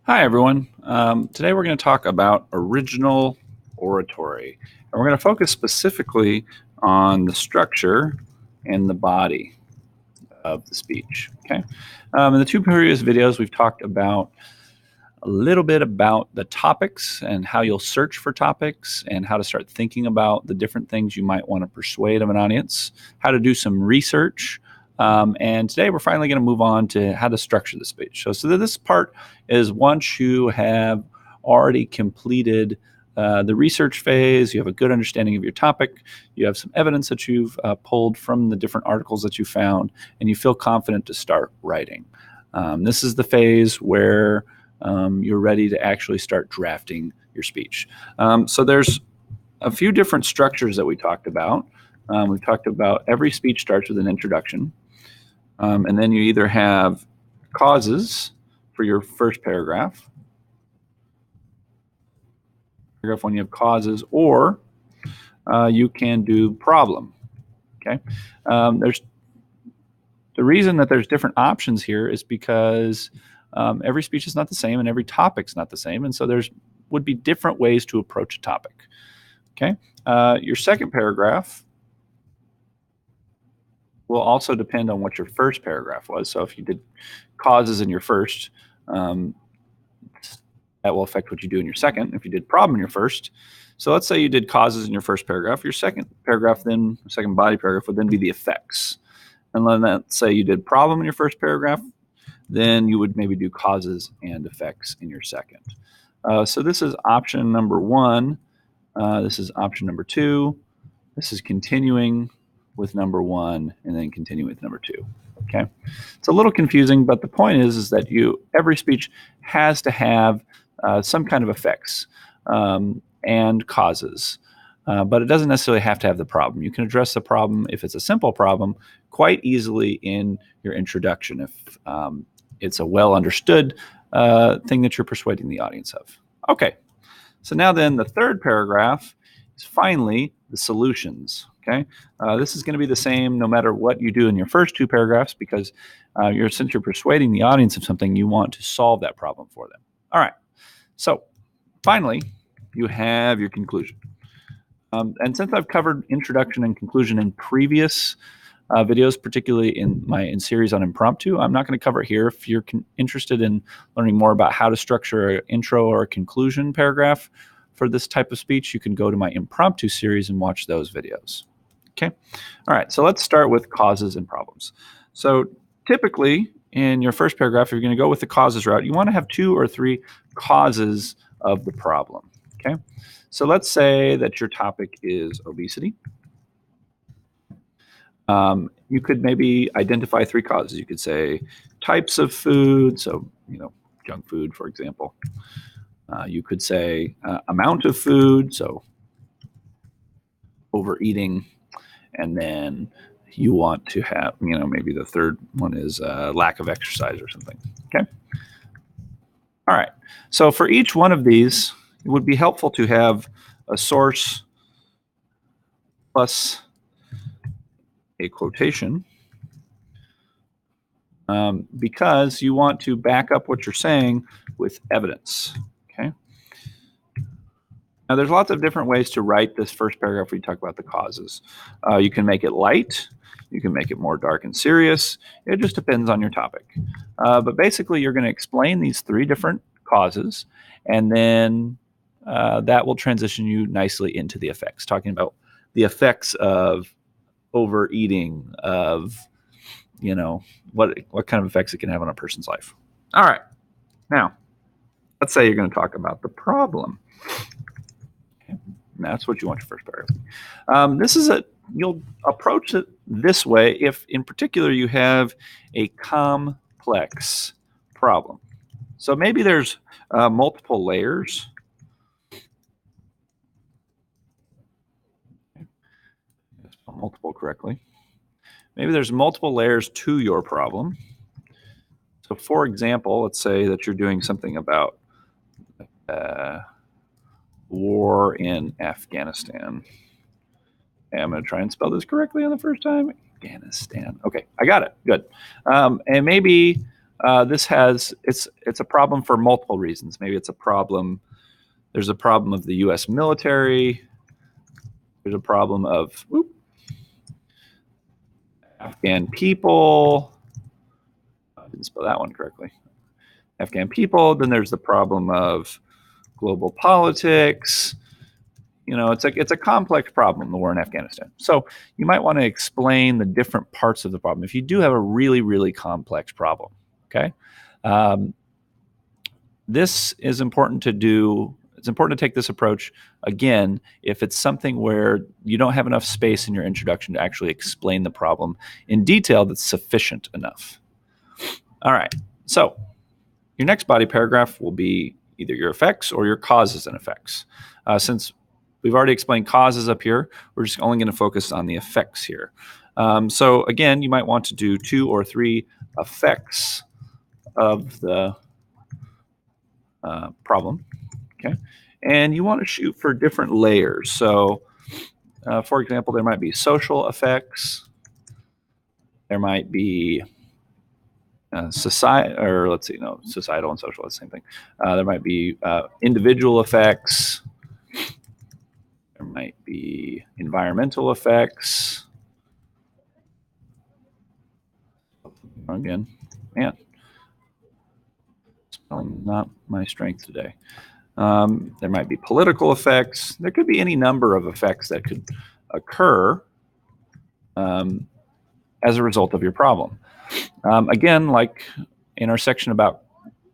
Hi, everyone. Today we're going to talk about original oratory. And we're going to focus specifically on the structure and the body of the speech. Okay. In the two previous videos, we've talked about a little bit about the topics and how you'll search for topics and how to start thinking about the different things you might want to persuade of an audience, how to do some research. And today we're finally going to move on to how to structure the speech. So this part is once you have already completed the research phase, you have a good understanding of your topic, you have some evidence that you've pulled from the different articles that you found, and you feel confident to start writing. This is the phase where you're ready to actually start drafting your speech. So there's a few different structures that we talked about. We've talked about every speech starts with an introduction. And then you either have causes for your first paragraph. Paragraph one, you have causes, or you can do problem. Okay. There's the reason that there's different options here is because every speech is not the same and every topic's not the same, and so there's would be different ways to approach a topic. Okay. Your second paragraph will also depend on what your first paragraph was. So if you did causes in your first, that will affect what you do in your second. If you did problem in your first, so let's say you did causes in your first paragraph, your second paragraph then, second body paragraph would then be the effects. And then let's say you did problem in your first paragraph, then you would maybe do causes and effects in your second. So this is option number one. This is option number two. This is continuing with number one and then continuing with number two. Okay, it's a little confusing, but the point is that every speech has to have some kind of effects and causes, but it doesn't necessarily have to have the problem. You can address the problem if it's a simple problem quite easily in your introduction if it's a well understood thing that you're persuading the audience of. Okay, so now then the third paragraph is finally the solutions. Okay, this is going to be the same no matter what you do in your first two paragraphs because since you're persuading the audience of something, you want to solve that problem for them. All right, so finally, you have your conclusion. And since I've covered introduction and conclusion in previous videos, particularly in series on impromptu, I'm not going to cover it here. If you're interested in learning more about how to structure an intro or a conclusion paragraph for this type of speech, you can go to my impromptu series and watch those videos. Okay. All right. So let's start with causes and problems. So typically in your first paragraph, if you're going to go with the causes route, you want to have 2 or 3 causes of the problem. Okay. So let's say that your topic is obesity. You could maybe identify 3 causes. You could say types of food. So, junk food, for example. You could say amount of food. So overeating. And then you want to have, maybe the third one is lack of exercise or something. Okay. All right. So for each one of these, it would be helpful to have a source plus a quotation because you want to back up what you're saying with evidence. Okay. Now, there's lots of different ways to write this first paragraph where you talk about the causes. You can make it light. You can make it more dark and serious. It just depends on your topic. But basically, you're going to explain these 3 different causes, and then that will transition you nicely into the effects, talking about the effects of overeating, of, what kind of effects it can have on a person's life. All right. Now, let's say you're going to talk about the problem. And that's what you want your first paragraph. You'll approach it this way if, in particular, you have a complex problem. So maybe there's multiple layers. Multiple correctly. Maybe there's multiple layers to your problem. So, for example, let's say that you're doing something about war in Afghanistan. I'm going to try and spell this correctly on the first time. Afghanistan. Okay, I got it. Good. And maybe It's a problem for multiple reasons. Maybe it's a problem. There's a problem of the U.S. military. There's a problem of Afghan people. I didn't spell that one correctly. Afghan people. Then there's the problem of global politics. It's a complex problem, the war in Afghanistan. So you might want to explain the different parts of the problem if you do have a really, really complex problem. Okay, this is important to do. It's important to take this approach again if it's something where you don't have enough space in your introduction to actually explain the problem in detail that's sufficient enough. All right, so your next body paragraph will be either your effects or your causes and effects. Since we've already explained causes up here, we're just only going to focus on the effects here. So again, you might want to do 2 or 3 effects of the problem, okay? And you want to shoot for different layers. So, for example, there might be social effects. There might be societal and social, the same thing. There might be individual effects. There might be environmental effects. Again, man, spelling not my strength today. There might be political effects. There could be any number of effects that could occur as a result of your problem. Again, like in our section about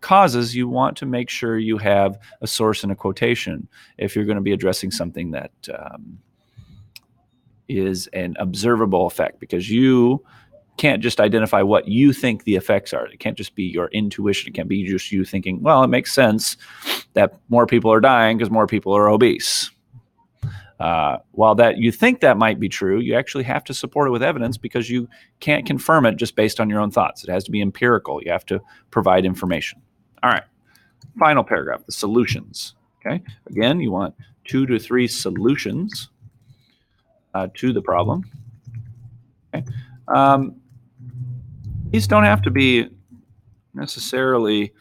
causes, you want to make sure you have a source and a quotation if you're going to be addressing something that is an observable effect, because you can't just identify what you think the effects are. It can't just be your intuition. It can't be just you thinking, well, it makes sense that more people are dying because more people are obese. While that you think that might be true, you actually have to support it with evidence, because you can't confirm it just based on your own thoughts. It has to be empirical. You have to provide information. All right, final paragraph, the solutions. Okay, again, you want 2 to 3 solutions to the problem. Okay. These don't have to be necessarily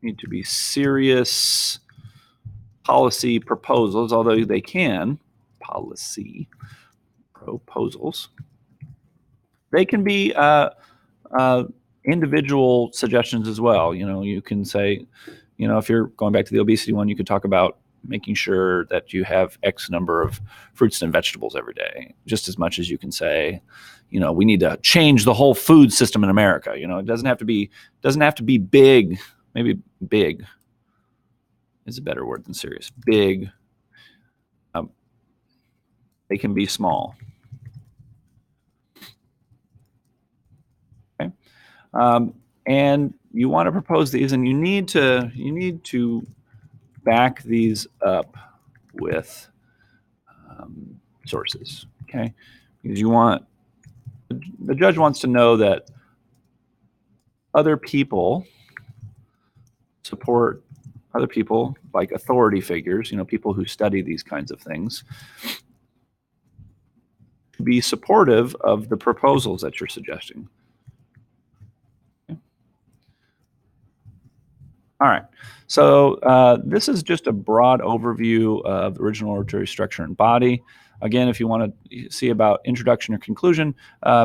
need to be serious policy proposals, although they can. Policy proposals. They can be individual suggestions as well. You can say, if you're going back to the obesity one, you could talk about making sure that you have X number of fruits and vegetables every day, just as much as you can say, we need to change the whole food system in America. It doesn't have to be big. Maybe big is a better word than serious. Big. They can be small. Okay. And you want to propose these, and you need to back these up with sources. Okay, because the judge wants to know that other people support other people, like authority figures, people who study these kinds of things, to be supportive of the proposals that you're suggesting. Okay. All right, so this is just a broad overview of the original oratory structure and body. Again, if you want to see about introduction or conclusion,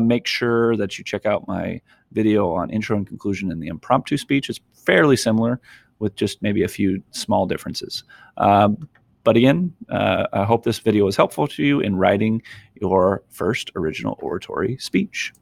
make sure that you check out my video on intro and conclusion in the impromptu speech. It's fairly similar, with just maybe a few small differences. But again, I hope this video was helpful to you in writing your first original oratory speech.